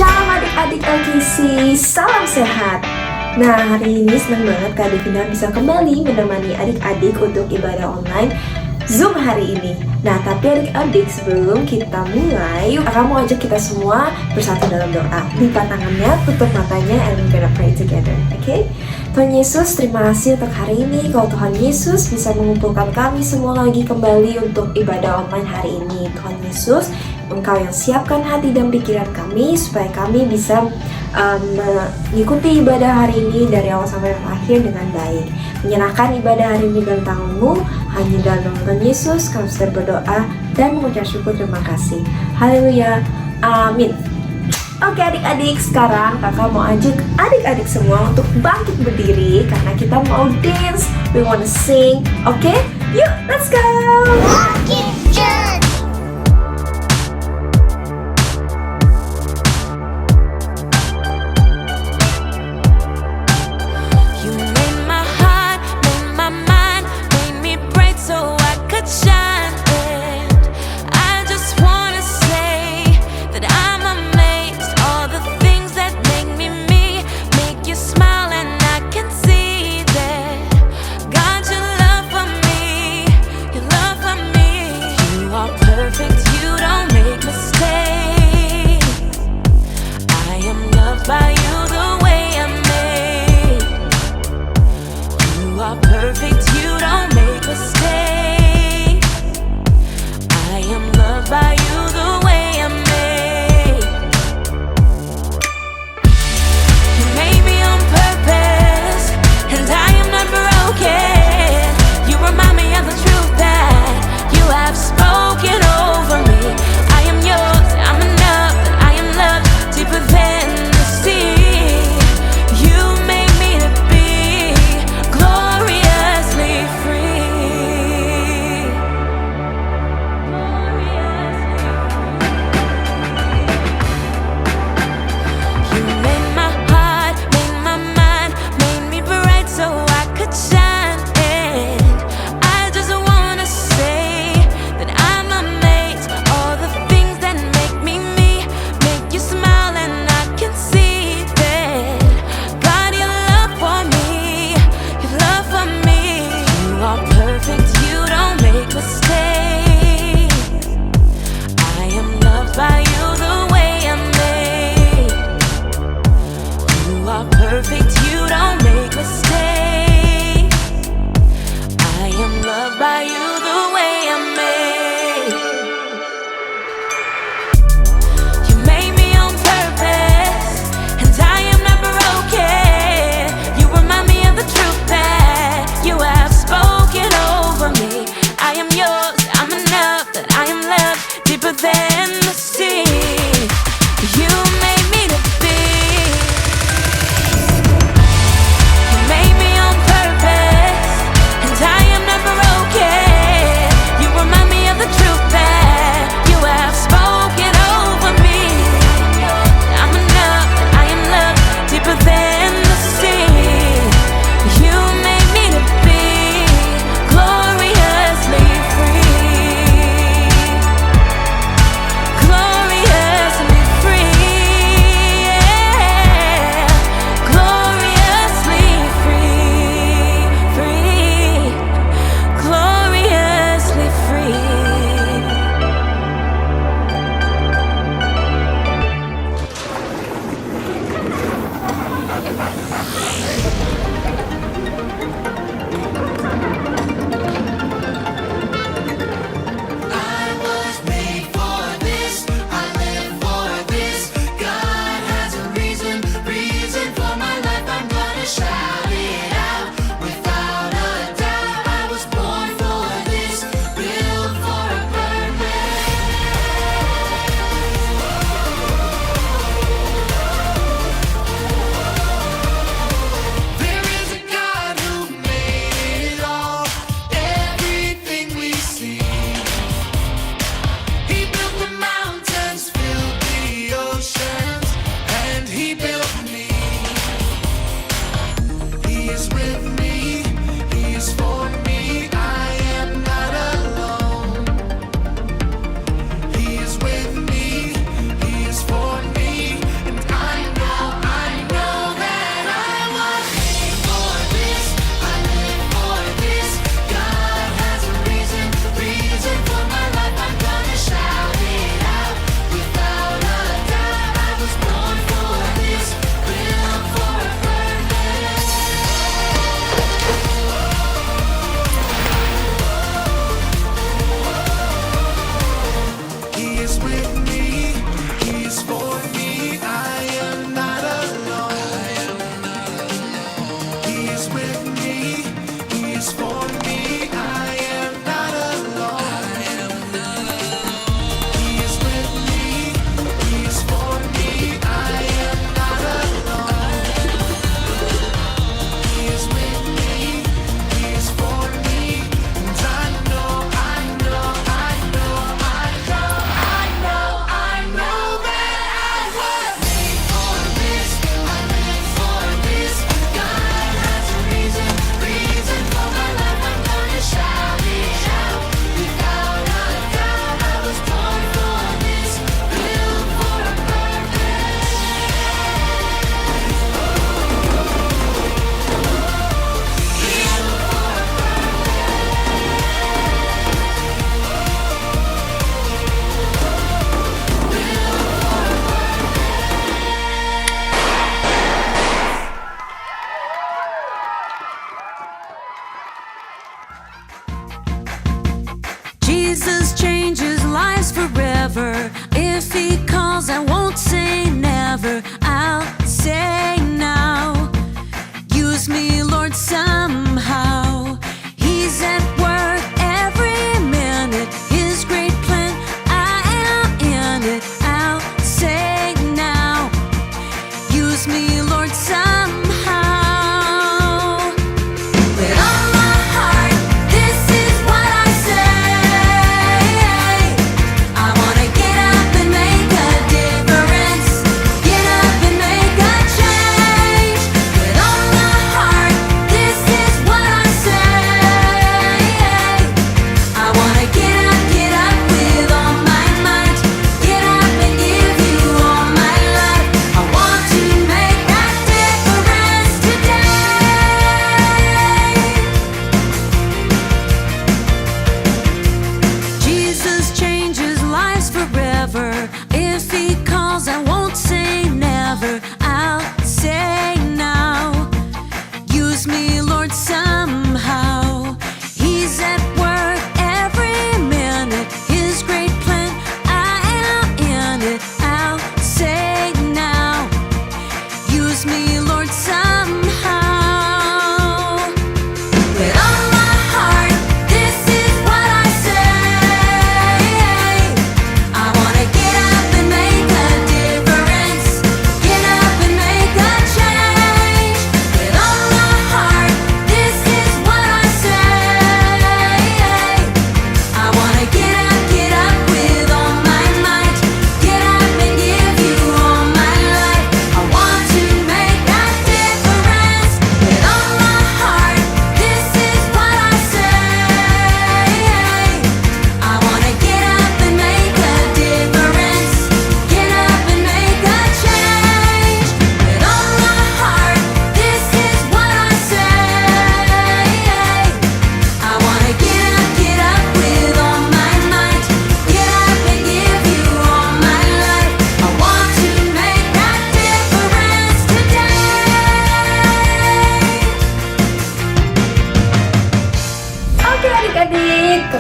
Shalom adik-adik LKC, salam sehat. Nah, hari ini senang banget Kak Devina bisa kembali menemani adik-adik untuk ibadah online Zoom hari ini. Nah, tapi adik-adik sebelum kita mulai, aku mau ajak kita semua bersatu dalam doa. Lipat tangannya, tutup matanya, and we're gonna pray together, okay? Tuhan Yesus, terima kasih untuk hari ini. Kalau Tuhan Yesus bisa mengumpulkan kami semua lagi kembali untuk ibadah online hari ini. Tuhan Yesus, Engkau yang siapkan hati dan pikiran kami supaya kami bisa mengikuti ibadah hari ini dari awal sampai akhir dengan baik. Menyerahkan ibadah hari ini dalam tangan-Mu, hanya dalam nama Tuhan Yesus kami sudah berdoa dan mengucap syukur terima kasih. Haleluya, amin. Oke adik-adik, sekarang kakak mau ajak adik-adik semua untuk bangkit berdiri karena kita mau dance, we wanna sing, oke? Yuk, let's go! Bangkit Church. You made my heart, made my mind, made me bright so I could shine. And I just wanna say that I'm amazed. All the things that make me me, make you smile, and I can see that God, your love for me, your love for me.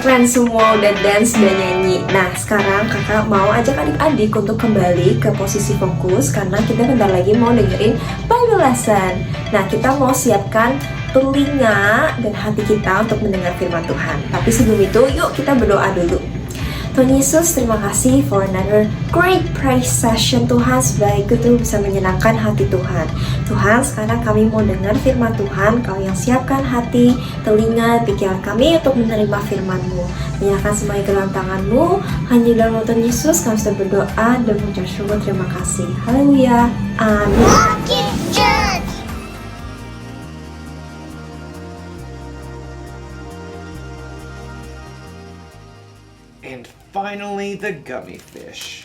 Keren semua udah dance dan nyanyi. Nah sekarang kakak mau ajak adik-adik untuk kembali ke posisi fokus karena kita bentar lagi mau dengerin Bible lesson. Nah kita mau siapkan telinga dan hati kita untuk mendengar firman Tuhan. Tapi sebelum itu yuk kita berdoa dulu. Tuhan Yesus, terima kasih for another great praise session Tuhan. Sebaik itu bisa menyenangkan hati Tuhan. Tuhan, sekarang kami mau dengar firman Tuhan. Kau yang siapkan hati, telinga, pikiran kami untuk menerima firman-Mu. Menyerahkan semuanya ke dalam tangan-Mu. Hanya dalam nama Tuhan Yesus kami sudah berdoa dan mengucap syukur. Terima kasih. Haleluya. Amin. Rocket Church. And finally, the gummy fish.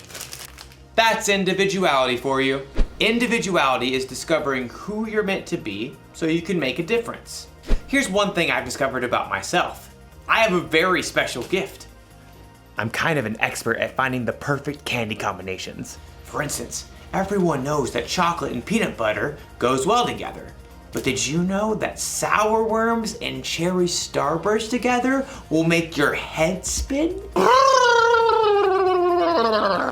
That's individuality for you. Individuality is discovering who you're meant to be so you can make a difference. Here's one thing I've discovered about myself. I have a very special gift. I'm kind of an expert at finding the perfect candy combinations. For instance, everyone knows that chocolate and peanut butter goes well together. But did you know that sour worms and cherry starburst together will make your head spin?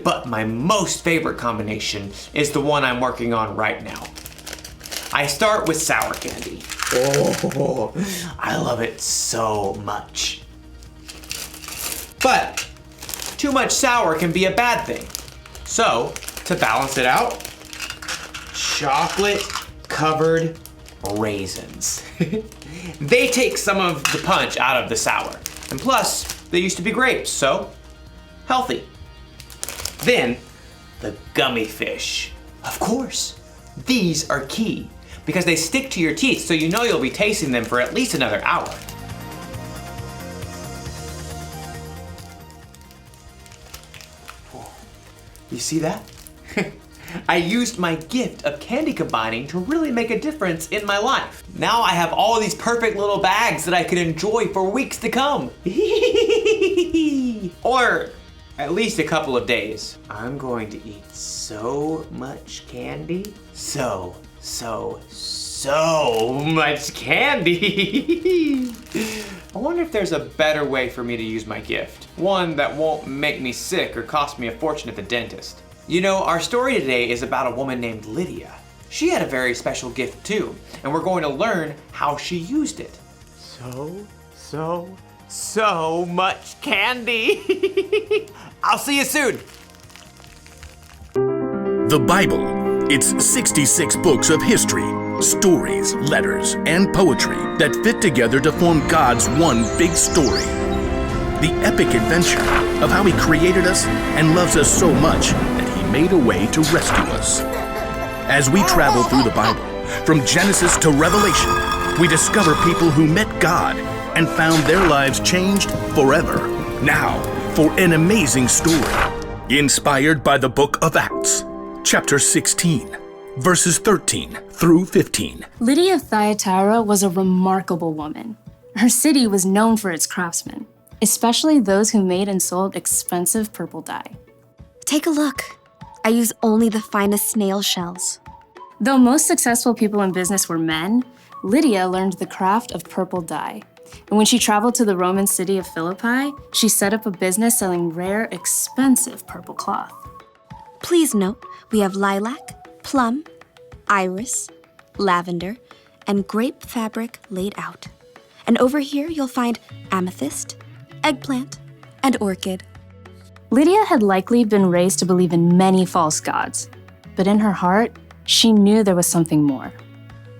But my most favorite combination is the one I'm working on right now. I start with sour candy. Oh, I love it so much. But too much sour can be a bad thing. So, to balance it out, chocolate covered raisins. They take some of the punch out of the sour. And plus, they used to be grapes, so healthy. Then, the gummy fish. Of course, these are key because they stick to your teeth, so you know you'll be tasting them for at least another hour. You see that? I used my gift of candy combining to really make a difference in my life. Now I have all these perfect little bags that I could enjoy for weeks to come. Or at least a couple of days. I'm going to eat so much candy. So much candy. I wonder if there's a better way for me to use my gift. One that won't make me sick or cost me a fortune at the dentist. You know, our story today is about a woman named Lydia. She had a very special gift too, and we're going to learn how she used it. So much candy. I'll see you soon. The Bible. It's 66 books of history, stories, letters, and poetry that fit together to form God's one big story. The epic adventure of how He created us and loves us so much that He made a way to rescue us. As we travel through the Bible, from Genesis to Revelation, we discover people who met God and found their lives changed forever. Now, for an amazing story, inspired by the book of Acts, chapter 16, verses 13 through 15. Lydia of Thyatira was a remarkable woman. Her city was known for its craftsmen, especially those who made and sold expensive purple dye. Take a look. I use only the finest snail shells. Though most successful people in business were men, Lydia learned the craft of purple dye. And when she traveled to the Roman city of Philippi, she set up a business selling rare, expensive purple cloth. Please note, we have lilac, plum, iris, lavender, and grape fabric laid out. And over here you'll find amethyst, eggplant, and orchid. Lydia had likely been raised to believe in many false gods, but in her heart, she knew there was something more.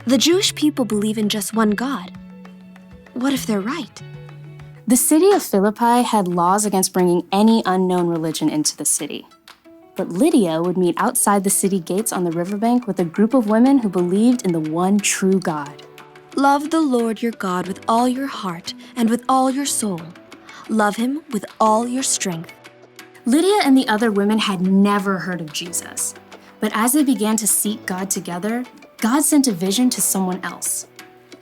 The Jewish people believe in just one God. What if they're right? The city of Philippi had laws against bringing any unknown religion into the city. But Lydia would meet outside the city gates on the riverbank with a group of women who believed in the one true God. Love the Lord your God with all your heart and with all your soul. Love Him with all your strength. Lydia and the other women had never heard of Jesus. But as they began to seek God together, God sent a vision to someone else,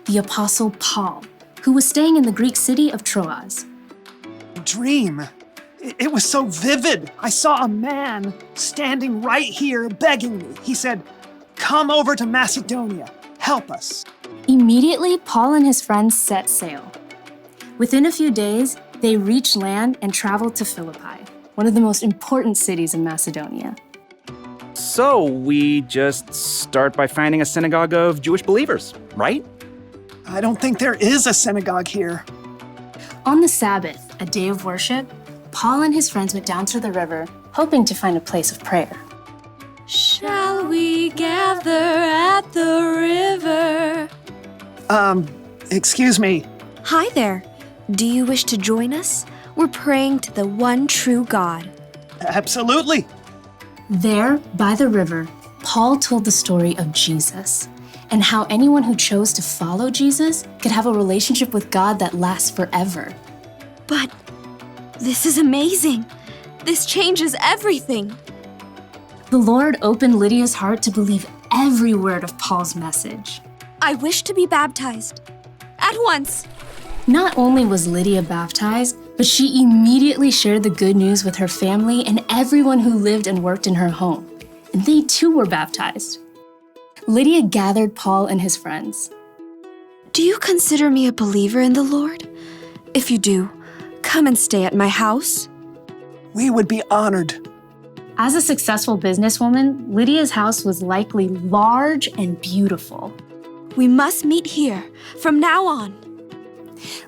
the Apostle Paul, who was staying in the Greek city of Troas. Dream. It was so vivid. I saw a man standing right here begging me. He said, "Come over to Macedonia. Help us." Immediately, Paul and his friends set sail. Within a few days, They reached land and traveled to Philippi, one of the most important cities in Macedonia. So we just start by finding a synagogue of Jewish believers, right? I don't think there is a synagogue here. On the Sabbath, a day of worship, Paul and his friends went down to the river, hoping to find a place of prayer. Shall we gather at the river? Excuse me. Hi there. Do you wish to join us? We're praying to the one true God. Absolutely. There, by the river, Paul told the story of Jesus and how anyone who chose to follow Jesus could have a relationship with God that lasts forever. But this is amazing. This changes everything. The Lord opened Lydia's heart to believe every word of Paul's message. I wish to be baptized. At once. Not only was Lydia baptized, but she immediately shared the good news with her family and everyone who lived and worked in her home. And they too were baptized. Lydia gathered Paul and his friends. Do you consider me a believer in the Lord? If you do, come and stay at my house. We would be honored. As a successful businesswoman, Lydia's house was likely large and beautiful. We must meet here from now on.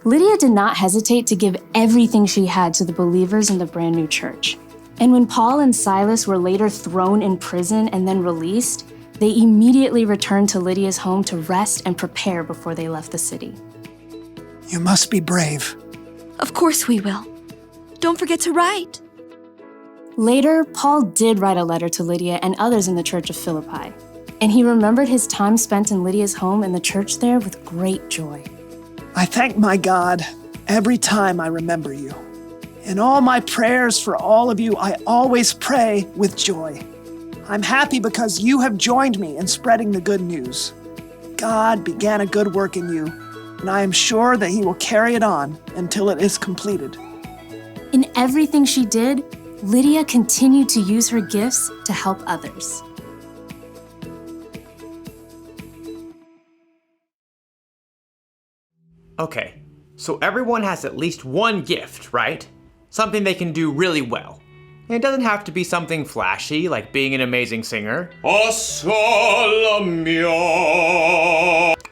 Lydia did not hesitate to give everything she had to the believers in the brand new church. And when Paul and Silas were later thrown in prison and then released, they immediately returned to Lydia's home to rest and prepare before they left the city. You must be brave. Of course we will. Don't forget to write. Later, Paul did write a letter to Lydia and others in the church of Philippi, and he remembered his time spent in Lydia's home and the church there with great joy. I thank my God every time I remember you. In all my prayers for all of you, I always pray with joy. I'm happy because you have joined me in spreading the good news. God began a good work in you, and I am sure that he will carry it on until it is completed. In everything she did, Lydia continued to use her gifts to help others. Okay, so everyone has at least one gift, right? Something they can do really well. And it doesn't have to be something flashy, like being an amazing singer.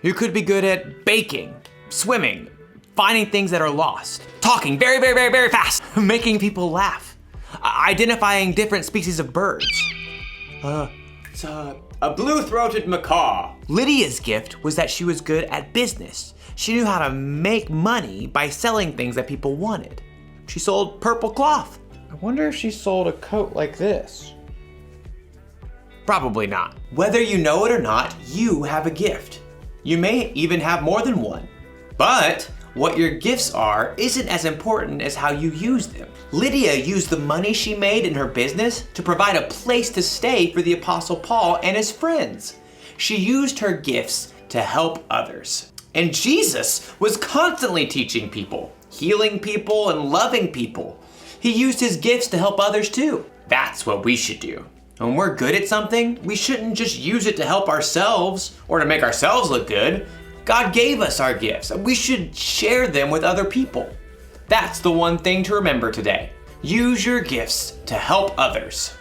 You could be good at baking, swimming, finding things that are lost, talking very, very, very, very fast, making people laugh, identifying different species of birds. It's a blue-throated macaw. Lydia's gift was that she was good at business. She knew how to make money by selling things that people wanted. She sold purple cloth. I wonder if she sold a coat like this. Probably not. Whether you know it or not, you have a gift. You may even have more than one. But what your gifts are isn't as important as how you use them. Lydia used the money she made in her business to provide a place to stay for the Apostle Paul and his friends. She used her gifts to help others. And Jesus was constantly teaching people, healing people, and loving people. He used his gifts to help others too. That's what we should do. When we're good at something, we shouldn't just use it to help ourselves or to make ourselves look good. God gave us our gifts, and we should share them with other people. That's the one thing to remember today. Use your gifts to help others.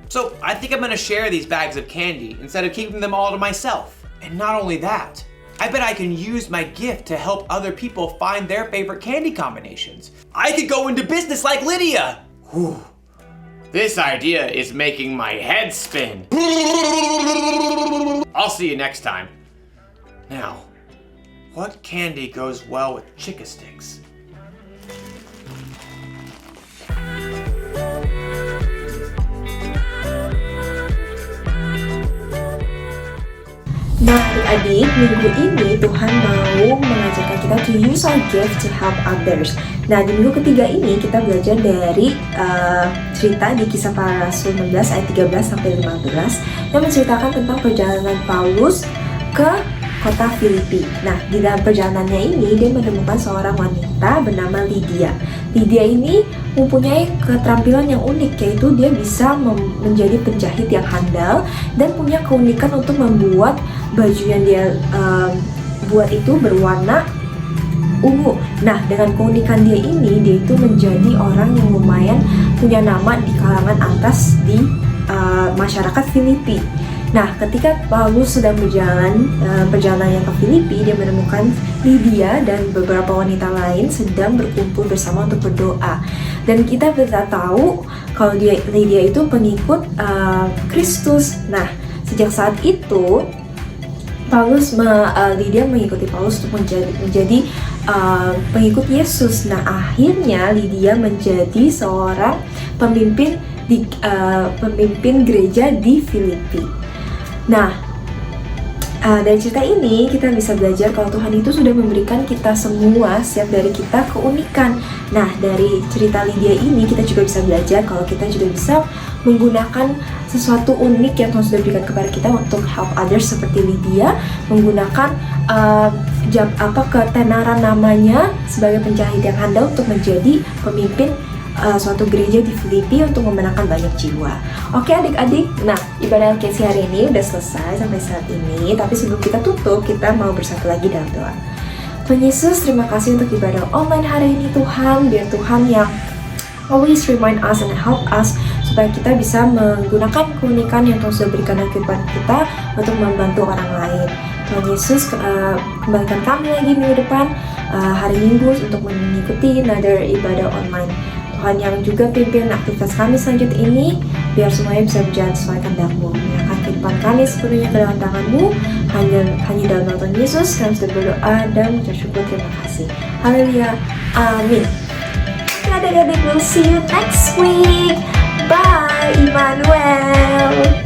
So I think I'm gonna share these bags of candy instead of keeping them all to myself. And not only that, I bet I can use my gift to help other people find their favorite candy combinations. I could go into business like Lydia. Whew. This idea is making my head spin. I'll see you next time. Now, what candy goes well with Chica Sticks? Nah, adik-adik, minggu ini Tuhan mau mengajarkan kita to use our gift to help others. Nah, di minggu ketiga ini kita belajar dari cerita di Kisah Para Rasul 16 ayat 13 sampai 15 yang menceritakan tentang perjalanan Paulus ke kota Filipi. Nah, di dalam perjalanannya ini dia menemukan seorang wanita bernama Lydia. Lydia ini mempunyai keterampilan yang unik, yaitu dia bisa menjadi penjahit yang handal dan punya keunikan untuk membuat baju yang dia buat itu berwarna ungu. Nah, dengan keunikan dia ini, dia itu menjadi orang yang lumayan punya nama di kalangan atas di masyarakat Filipi. Nah, ketika Paulus sedang perjalanannya ke Filipi, dia menemukan Lydia dan beberapa wanita lain sedang berkumpul bersama untuk berdoa. Dan kita bisa tahu kalau Lydia itu pengikut Kristus. Nah, sejak saat itu Lydia mengikuti Paulus untuk menjadi pengikut Yesus. Nah, akhirnya Lydia menjadi seorang pemimpin gereja di Filipi. Nah, dari cerita ini kita bisa belajar kalau Tuhan itu sudah memberikan kita semua, setiap dari kita keunikan. Nah, dari cerita Lydia ini kita juga bisa belajar kalau kita juga bisa menggunakan sesuatu unik yang Tuhan sudah berikan kepada kita untuk help others, seperti Lydia menggunakan ketenaran namanya sebagai penjahit yang handal untuk menjadi pemimpin suatu gereja di Filipi untuk memenangkan banyak jiwa. Oke adik-adik, nah ibadah LKC hari ini udah selesai sampai saat ini. Tapi sebelum kita tutup, kita mau bersatu lagi dalam doa. Tuhan Yesus, terima kasih untuk ibadah online hari ini Tuhan. Biar Tuhan yang always remind us and help us supaya kita bisa menggunakan keunikan yang Tuhan sudah berikan dalam kehidupan kita untuk membantu orang lain. Tuhan Yesus, kembalikan kami lagi minggu depan, hari Minggu, untuk mengikuti another ibadah online. Tuhan yang juga pimpin aktivitas kami selanjutnya ini, biar semuanya bisa berjalan sesuai kehendak-Mu. Menyerahkan kehidupan kami sepenuhnya ke dalam tangan-Mu. Hanya dalam nama Tuhan Yesus kami sudah berdoa dan mengucap syukur, terima kasih. Haleluya, amin. Adik-adik, we'll see you next week. Bye, Emmanuel.